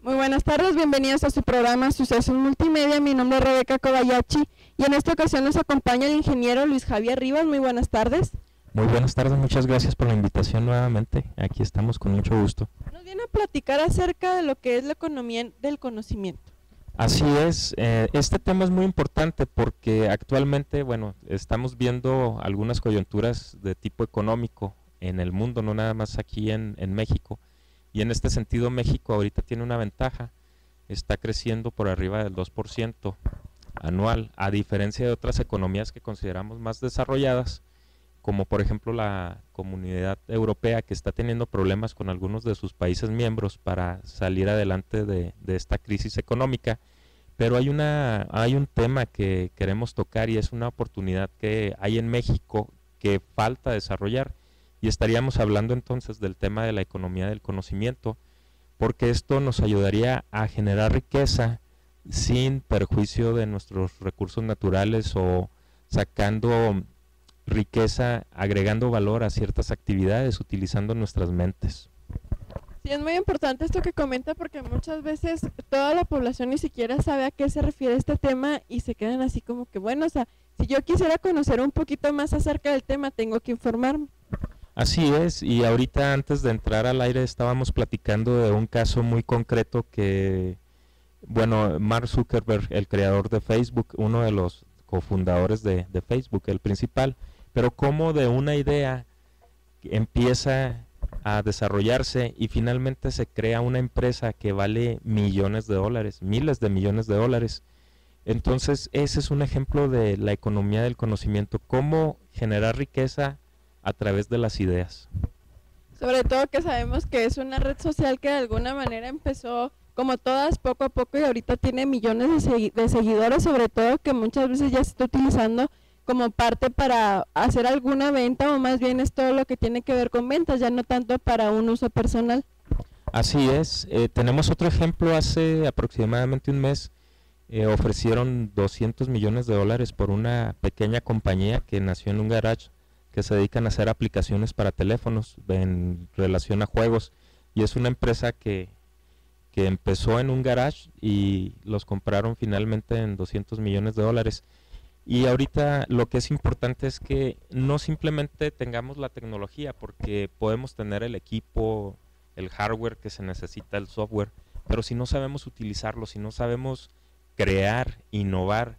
Muy buenas tardes, bienvenidos a su programa Sucesos Multimedia. Mi nombre es Rebeca Kobayashi y en esta ocasión nos acompaña el ingeniero Luis Javier Rivas. Muy buenas tardes. Muy buenas tardes, muchas gracias por la invitación nuevamente. Aquí estamos con mucho gusto. Nos viene a platicar acerca de lo que es la economía del conocimiento. Así es, este tema es muy importante porque actualmente, bueno, estamos viendo algunas coyunturas de tipo económico en el mundo, no nada más aquí en México. Y en este sentido México ahorita tiene una ventaja, está creciendo por arriba del 2% anual, a diferencia de otras economías que consideramos más desarrolladas, como por ejemplo la Comunidad Europea, que está teniendo problemas con algunos de sus países miembros para salir adelante de esta crisis económica. Pero hay un tema que queremos tocar y es una oportunidad que hay en México que falta desarrollar, y estaríamos hablando entonces del tema de la economía del conocimiento, porque esto nos ayudaría a generar riqueza sin perjuicio de nuestros recursos naturales o sacando riqueza, agregando valor a ciertas actividades, utilizando nuestras mentes. Sí, es muy importante esto que comenta porque muchas veces toda la población ni siquiera sabe a qué se refiere este tema y se quedan así como que, bueno, o sea, si yo quisiera conocer un poquito más acerca del tema, tengo que informarme. Así es, y ahorita antes de entrar al aire estábamos platicando de un caso muy concreto que, bueno, Mark Zuckerberg, el creador de Facebook, uno de los cofundadores de Facebook, el principal, pero cómo de una idea empieza a desarrollarse y finalmente se crea una empresa que vale millones de dólares, miles de millones de dólares. Entonces ese es un ejemplo de la economía del conocimiento, cómo generar riqueza a través de las ideas. Sobre todo que sabemos que es una red social que de alguna manera empezó como todas poco a poco y ahorita tiene millones de seguidores, sobre todo que muchas veces ya se está utilizando como parte para hacer alguna venta, o más bien es todo lo que tiene que ver con ventas, ya no tanto para un uso personal. Así es, tenemos otro ejemplo. Hace aproximadamente un mes ofrecieron 200 millones de dólares por una pequeña compañía que nació en un garage, que se dedican a hacer aplicaciones para teléfonos en relación a juegos, y es una empresa que empezó en un garage y los compraron finalmente en 200 millones de dólares. Y ahorita lo que es importante es que no simplemente tengamos la tecnología, porque podemos tener el equipo, el hardware que se necesita, el software, pero si no sabemos utilizarlo, si no sabemos crear, innovar,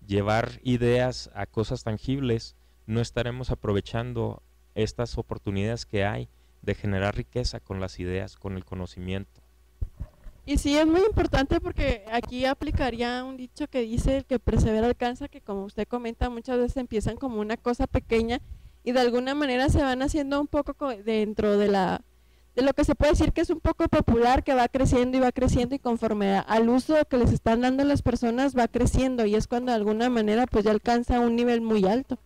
llevar ideas a cosas tangibles, no estaremos aprovechando estas oportunidades que hay de generar riqueza con las ideas, con el conocimiento. Y sí, es muy importante porque aquí aplicaría un dicho que dice: el que persevera alcanza, que como usted comenta, muchas veces empiezan como una cosa pequeña y de alguna manera se van haciendo un poco dentro de lo que se puede decir que es un poco popular, que va creciendo y conforme al uso que les están dando las personas va creciendo, y es cuando de alguna manera pues ya alcanza un nivel muy alto.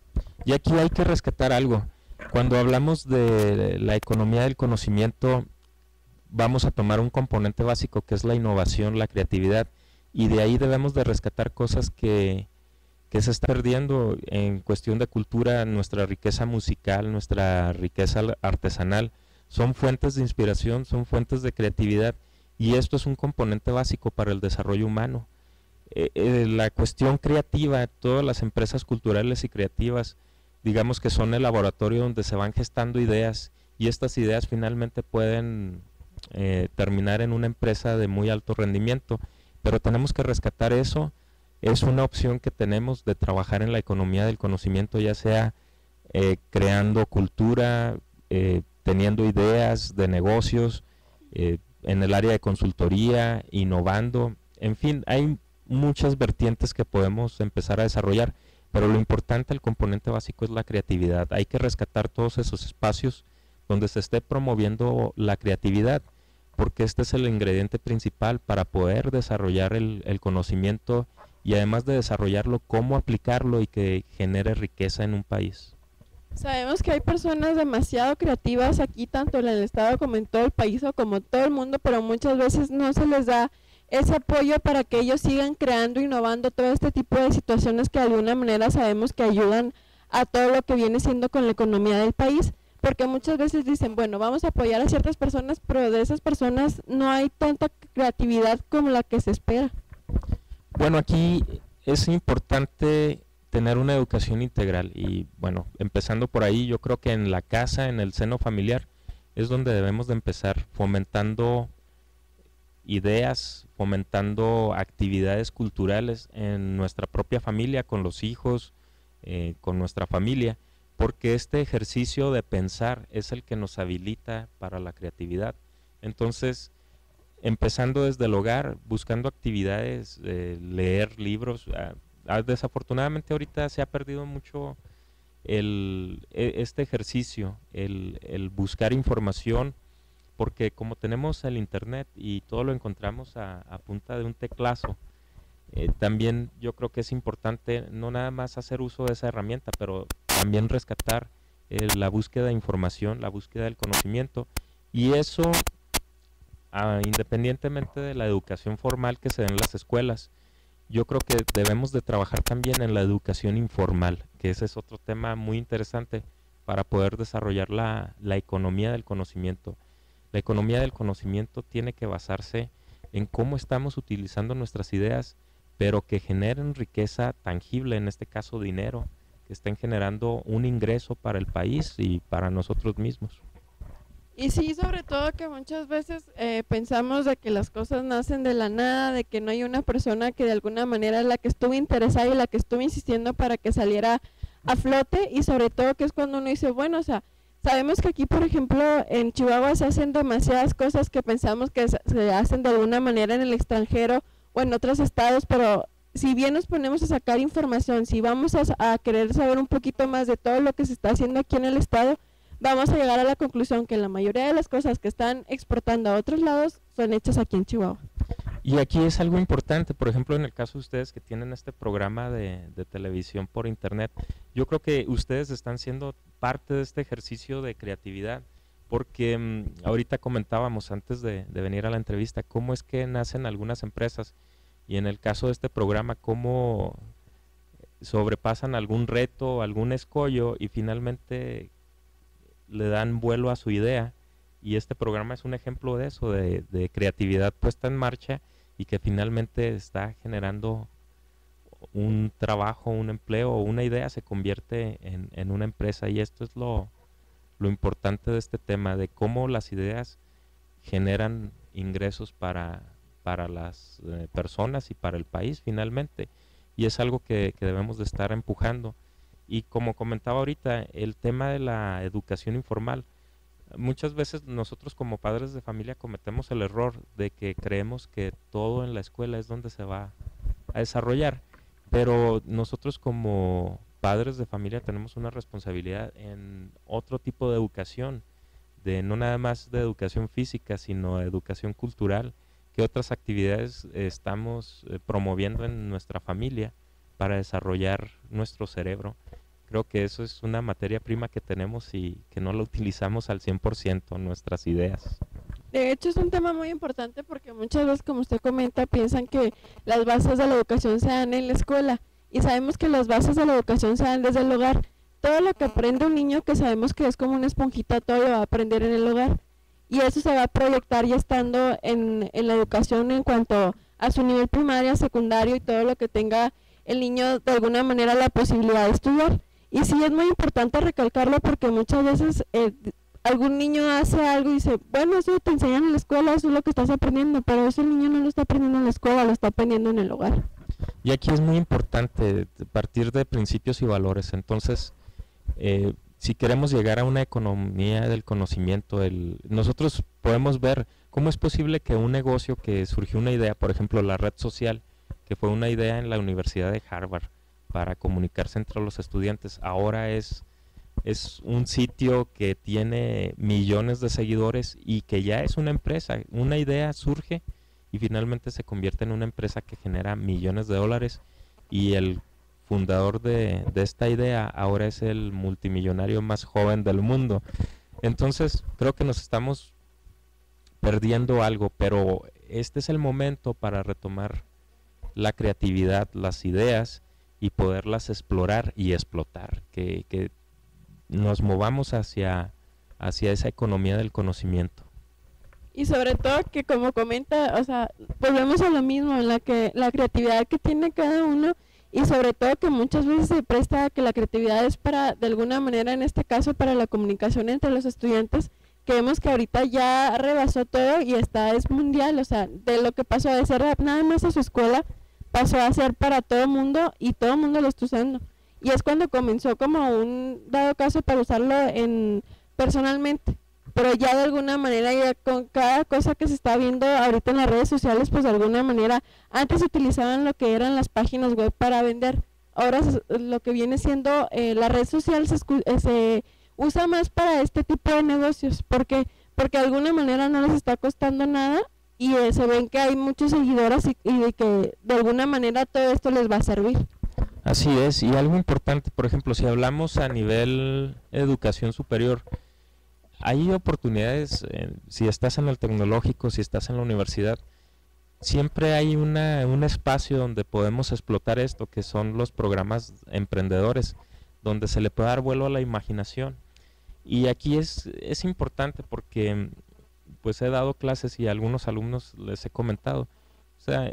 Y aquí hay que rescatar algo. Cuando hablamos de la economía del conocimiento, vamos a tomar un componente básico que es la innovación, la creatividad, y de ahí debemos de rescatar cosas que se está perdiendo en cuestión de cultura. Nuestra riqueza musical, nuestra riqueza artesanal, son fuentes de inspiración, son fuentes de creatividad, y esto es un componente básico para el desarrollo humano. La cuestión creativa, todas las empresas culturales y creativas, digamos que son el laboratorio donde se van gestando ideas, y estas ideas finalmente pueden terminar en una empresa de muy alto rendimiento, pero tenemos que rescatar eso. Es una opción que tenemos de trabajar en la economía del conocimiento, ya sea creando cultura, teniendo ideas de negocios, en el área de consultoría, innovando, en fin, hay muchas vertientes que podemos empezar a desarrollar, pero lo importante, el componente básico es la creatividad. Hay que rescatar todos esos espacios donde se esté promoviendo la creatividad, porque este es el ingrediente principal para poder desarrollar el conocimiento, y además de desarrollarlo, cómo aplicarlo y que genere riqueza en un país. Sabemos que hay personas demasiado creativas aquí, tanto en el estado como en todo el país o como todo el mundo, pero muchas veces no se les da ese apoyo para que ellos sigan creando, innovando todo este tipo de situaciones que de alguna manera sabemos que ayudan a todo lo que viene siendo con la economía del país. porque muchas veces dicen, bueno, vamos a apoyar a ciertas personas, pero de esas personas no hay tanta creatividad como la que se espera. Bueno, aquí es importante tener una educación integral y bueno, empezando por ahí, yo creo que en la casa, en el seno familiar, es donde debemos de empezar fomentando ideas, fomentando actividades culturales en nuestra propia familia, con los hijos, con nuestra familia, porque este ejercicio de pensar es el que nos habilita para la creatividad. Entonces, empezando desde el hogar, buscando actividades, leer libros. Desafortunadamente ahorita se ha perdido mucho este ejercicio, el buscar información, porque como tenemos el internet y todo lo encontramos a punta de un teclazo, también yo creo que es importante no nada más hacer uso de esa herramienta, pero también rescatar la búsqueda de información, la búsqueda del conocimiento, y eso independientemente de la educación formal que se da en las escuelas. Yo creo que debemos de trabajar también en la educación informal, que ese es otro tema muy interesante para poder desarrollar la economía del conocimiento. La economía del conocimiento tiene que basarse en cómo estamos utilizando nuestras ideas, pero que generen riqueza tangible, en este caso dinero, que estén generando un ingreso para el país y para nosotros mismos. Y sí, sobre todo que muchas veces pensamos de que las cosas nacen de la nada, de que no hay una persona que de alguna manera es la que estuvo interesada y la que estuvo insistiendo para que saliera a flote, y sobre todo que es cuando uno dice, bueno, o sea, sabemos que aquí, por ejemplo, en Chihuahua se hacen demasiadas cosas que pensamos que se hacen de alguna manera en el extranjero o en otros estados, pero si bien nos ponemos a sacar información, si vamos a querer saber un poquito más de todo lo que se está haciendo aquí en el estado, vamos a llegar a la conclusión que la mayoría de las cosas que están exportando a otros lados son hechas aquí en Chihuahua. Y aquí es algo importante, por ejemplo, en el caso de ustedes que tienen este programa de televisión por internet, yo creo que ustedes están siendo parte de este ejercicio de creatividad, porque ahorita comentábamos antes de venir a la entrevista cómo es que nacen algunas empresas, y en el caso de este programa cómo sobrepasan algún reto, algún escollo y finalmente le dan vuelo a su idea, y este programa es un ejemplo de eso, de creatividad puesta en marcha y que finalmente está generando un trabajo, un empleo, una idea se convierte en una empresa, y esto es lo importante de este tema, de cómo las ideas generan ingresos para las personas y para el país finalmente, y es algo que debemos de estar empujando. Y como comentaba ahorita, el tema de la educación informal, muchas veces nosotros como padres de familia cometemos el error de que creemos que todo en la escuela es donde se va a desarrollar, pero nosotros como padres de familia tenemos una responsabilidad en otro tipo de educación, de no nada más de educación física, sino de educación cultural, que otras actividades estamos promoviendo en nuestra familia para desarrollar nuestro cerebro. Creo que eso es una materia prima que tenemos y que no la utilizamos al 100%, nuestras ideas. De hecho, es un tema muy importante porque muchas veces, como usted comenta, piensan que las bases de la educación se dan en la escuela, y sabemos que las bases de la educación se dan desde el hogar. Todo lo que aprende un niño, que sabemos que es como una esponjita, todo lo va a aprender en el hogar, y eso se va a proyectar ya estando en la educación en cuanto a su nivel primaria, secundario y todo lo que tenga el niño de alguna manera la posibilidad de estudiar. Y sí es muy importante recalcarlo porque muchas veces algún niño hace algo y dice, bueno, eso te enseñan en la escuela, eso es lo que estás aprendiendo, pero ese niño no lo está aprendiendo en la escuela, lo está aprendiendo en el hogar. Y aquí es muy importante partir de principios y valores. Entonces, si queremos llegar a una economía del conocimiento, nosotros podemos ver cómo es posible que un negocio que surgió una idea, por ejemplo, la red social, que fue una idea en la Universidad de Harvard para comunicarse entre los estudiantes, ahora es un sitio que tiene millones de seguidores y que ya es una empresa. Una idea surge y finalmente se convierte en una empresa que genera millones de dólares, y el fundador de esta idea ahora es el multimillonario más joven del mundo. Entonces creo que nos estamos perdiendo algo, pero este es el momento para retomar la creatividad, las ideas, y poderlas explorar y explotar, que nos movamos hacia hacia esa economía del conocimiento. Y sobre todo que, como comenta, o sea, volvemos a lo mismo, en la que la creatividad que tiene cada uno, y sobre todo que muchas veces se presta a que la creatividad es para, de alguna manera, en este caso, para la comunicación entre los estudiantes, que vemos que ahorita ya rebasó todo y es mundial, o sea, de lo que pasó de ser nada más a su escuela, pasó a ser para todo el mundo y todo el mundo lo está usando. Y es cuando comenzó como un dado caso para usarlo personalmente. Pero ya de alguna manera, ya con cada cosa que se está viendo ahorita en las redes sociales, pues de alguna manera, antes utilizaban lo que eran las páginas web para vender. Ahora lo que viene siendo la red social se usa más para este tipo de negocios. Porque de alguna manera no les está costando nada y se ven que hay muchos seguidores y de que de alguna manera todo esto les va a servir. Así es, y algo importante, por ejemplo, si hablamos a nivel educación superior, hay oportunidades, si estás en el tecnológico, si estás en la universidad, siempre hay un espacio donde podemos explotar esto, que son los programas emprendedores, donde se le puede dar vuelo a la imaginación. Y aquí es importante porque pues he dado clases y a algunos alumnos les he comentado, o sea,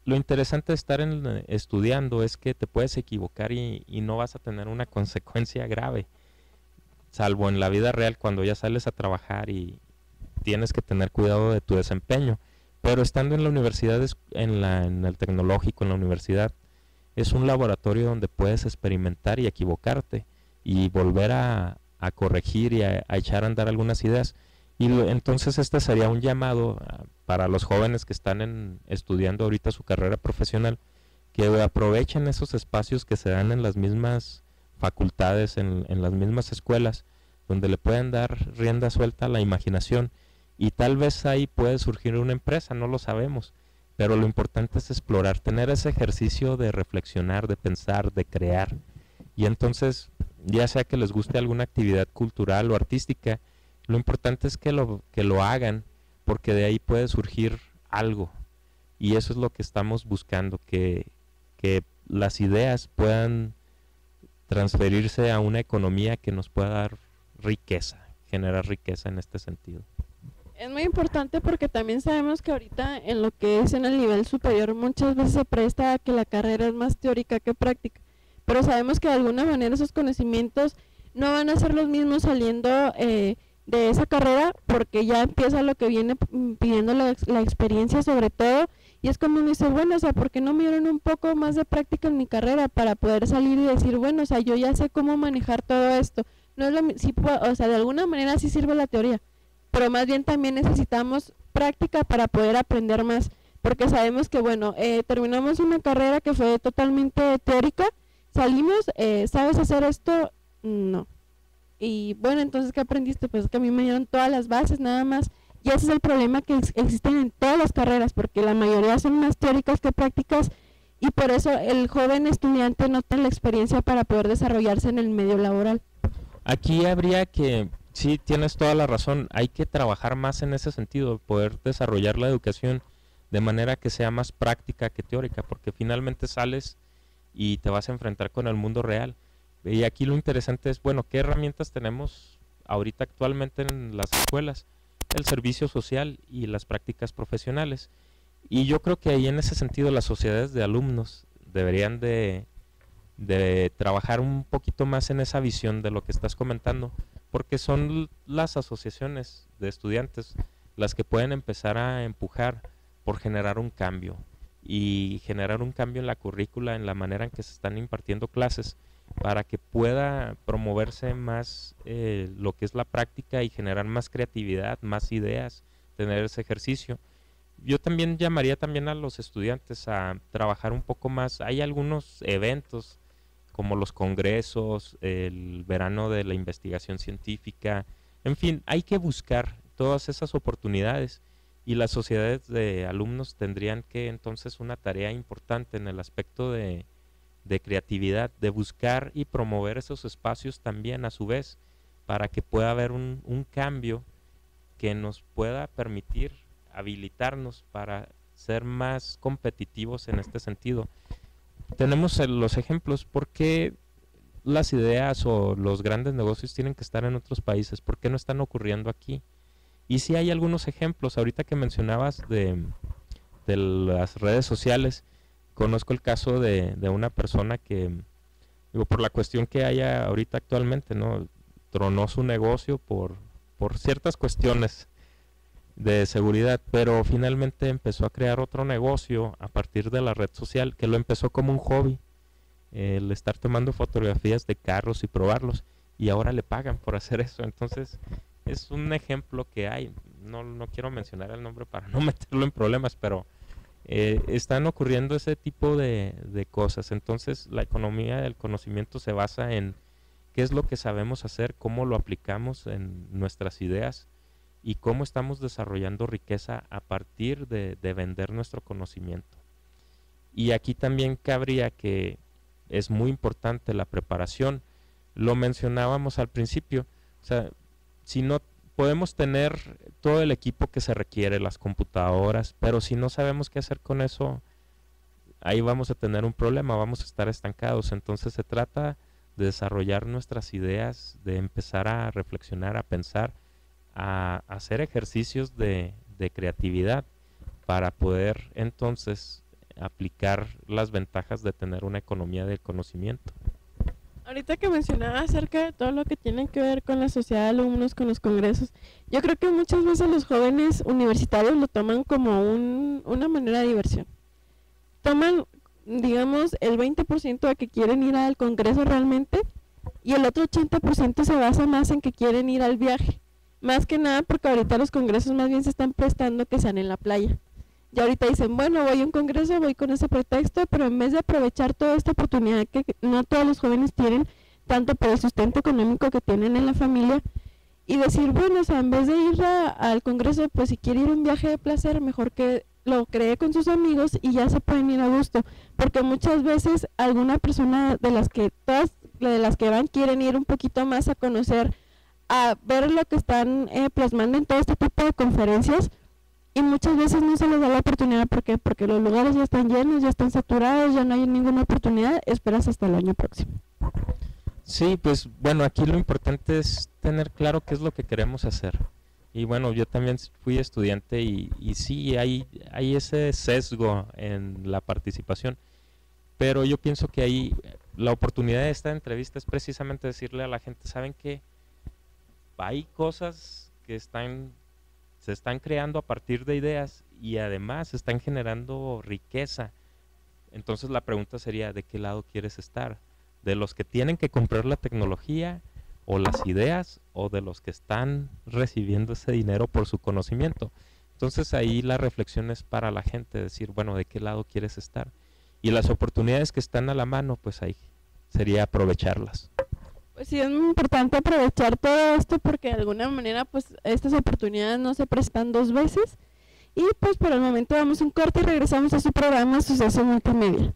lo interesante de estar estudiando es que te puedes equivocar y no vas a tener una consecuencia grave, salvo en la vida real cuando ya sales a trabajar y tienes que tener cuidado de tu desempeño. Pero estando en la universidad, en el tecnológico, en la universidad, es un laboratorio donde puedes experimentar y equivocarte y volver a corregir y a echar a andar algunas ideas. Y entonces este sería un llamado para los jóvenes que están estudiando ahorita su carrera profesional, que aprovechen esos espacios que se dan en las mismas facultades, en las mismas escuelas, donde le pueden dar rienda suelta a la imaginación, y tal vez ahí puede surgir una empresa, no lo sabemos, pero lo importante es explorar, tener ese ejercicio de reflexionar, de pensar, de crear, y entonces, ya sea que les guste alguna actividad cultural o artística, lo importante es que lo hagan, porque de ahí puede surgir algo, y eso es lo que estamos buscando, que las ideas puedan transferirse a una economía que nos pueda dar riqueza, generar riqueza en este sentido. Es muy importante porque también sabemos que ahorita en lo que es en el nivel superior muchas veces se presta a que la carrera es más teórica que práctica, pero sabemos que de alguna manera esos conocimientos no van a ser los mismos saliendo de esa carrera, porque ya empieza lo que viene pidiendo la experiencia sobre todo, y es como me dice, bueno, o sea, ¿por qué no me dieron un poco más de práctica en mi carrera para poder salir y decir, bueno, o sea, yo ya sé cómo manejar todo esto? No es sí, o sea, de alguna manera sí sirve la teoría, pero más bien también necesitamos práctica para poder aprender más, porque sabemos que, bueno, terminamos una carrera que fue totalmente teórica, salimos, ¿sabes hacer esto? No. Y bueno, entonces, ¿qué aprendiste? Pues que a mí me dieron todas las bases nada más, y ese es el problema que existen en todas las carreras, porque la mayoría son más teóricas que prácticas, y por eso el joven estudiante no tiene la experiencia para poder desarrollarse en el medio laboral. Aquí habría que, sí, tienes toda la razón, hay que trabajar más en ese sentido, poder desarrollar la educación de manera que sea más práctica que teórica, porque finalmente sales y te vas a enfrentar con el mundo real. Y aquí lo interesante es, bueno, ¿qué herramientas tenemos ahorita actualmente en las escuelas? El servicio social y las prácticas profesionales. Y yo creo que ahí en ese sentido las sociedades de alumnos deberían de trabajar un poquito más en esa visión de lo que estás comentando, porque son las asociaciones de estudiantes las que pueden empezar a empujar por generar un cambio, y generar un cambio en la currícula, en la manera en que se están impartiendo clases, para que pueda promoverse más lo que es la práctica y generar más creatividad, más ideas, tener ese ejercicio. Yo también llamaría también a los estudiantes a trabajar un poco más. Hay algunos eventos como los congresos, el verano de la investigación científica, en fin, hay que buscar todas esas oportunidades, y las sociedades de alumnos tendrían que entonces una tarea importante en el aspecto de creatividad, de buscar y promover esos espacios también a su vez, para que pueda haber un cambio que nos pueda permitir habilitarnos para ser más competitivos en este sentido. Tenemos los ejemplos, porque las ideas o los grandes negocios tienen que estar en otros países? ¿Por qué no están ocurriendo aquí? Y sí hay algunos ejemplos, ahorita que mencionabas de las redes sociales, conozco el caso de una persona que, digo, por la cuestión que haya ahorita actualmente, ¿no? Tronó su negocio por ciertas cuestiones de seguridad, pero finalmente empezó a crear otro negocio a partir de la red social, que lo empezó como un hobby, el estar tomando fotografías de carros y probarlos, y ahora le pagan por hacer eso. Entonces es un ejemplo que hay, no quiero mencionar el nombre para no meterlo en problemas, pero están ocurriendo ese tipo de cosas. Entonces la economía del conocimiento se basa en qué es lo que sabemos hacer, cómo lo aplicamos en nuestras ideas y cómo estamos desarrollando riqueza a partir de vender nuestro conocimiento. Y aquí también cabría que es muy importante la preparación. Lo mencionábamos al principio, o sea, si no podemos tener todo el equipo que se requiere, las computadoras, pero si no sabemos qué hacer con eso, ahí vamos a tener un problema, vamos a estar estancados. Entonces se trata de desarrollar nuestras ideas, de empezar a reflexionar, a pensar, a hacer ejercicios de creatividad para poder entonces aplicar las ventajas de tener una economía del conocimiento. Ahorita que mencionaba acerca de todo lo que tiene que ver con la sociedad de alumnos, con los congresos, yo creo que muchas veces los jóvenes universitarios lo toman como una manera de diversión. Toman, digamos, el 20% de que quieren ir al congreso realmente, y el otro 80% se basa más en que quieren ir al viaje. Más que nada porque ahorita los congresos más bien se están prestando que sean en la playa. Y ahorita dicen, bueno, voy a un congreso, voy con ese pretexto, pero en vez de aprovechar toda esta oportunidad que no todos los jóvenes tienen, tanto por el sustento económico que tienen en la familia, y decir, bueno, o sea, en vez de ir al congreso, pues si quiere ir a un viaje de placer, mejor que lo cree con sus amigos y ya se pueden ir a gusto, porque muchas veces alguna persona de las que van quieren ir un poquito más a conocer, a ver lo que están plasmando en todo este tipo de conferencias, y muchas veces no se les da la oportunidad. ¿Por qué? Porque los lugares ya están llenos, ya están saturados, ya no hay ninguna oportunidad, esperas hasta el año próximo. Sí, pues bueno, aquí lo importante es tener claro qué es lo que queremos hacer. Y bueno, yo también fui estudiante y sí, hay ese sesgo en la participación, pero yo pienso que ahí la oportunidad de esta entrevista es precisamente decirle a la gente, ¿saben qué? Hay cosas que se están creando a partir de ideas y además están generando riqueza. Entonces la pregunta sería, ¿de qué lado quieres estar? ¿De los que tienen que comprar la tecnología o las ideas, o de los que están recibiendo ese dinero por su conocimiento? Entonces ahí la reflexión es para la gente, decir, bueno, ¿de qué lado quieres estar? Y las oportunidades que están a la mano, pues ahí sería aprovecharlas. Pues sí, es muy importante aprovechar todo esto porque de alguna manera pues estas oportunidades no se prestan dos veces. Y pues por el momento damos un corte y regresamos a su programa Suceso Multimedia.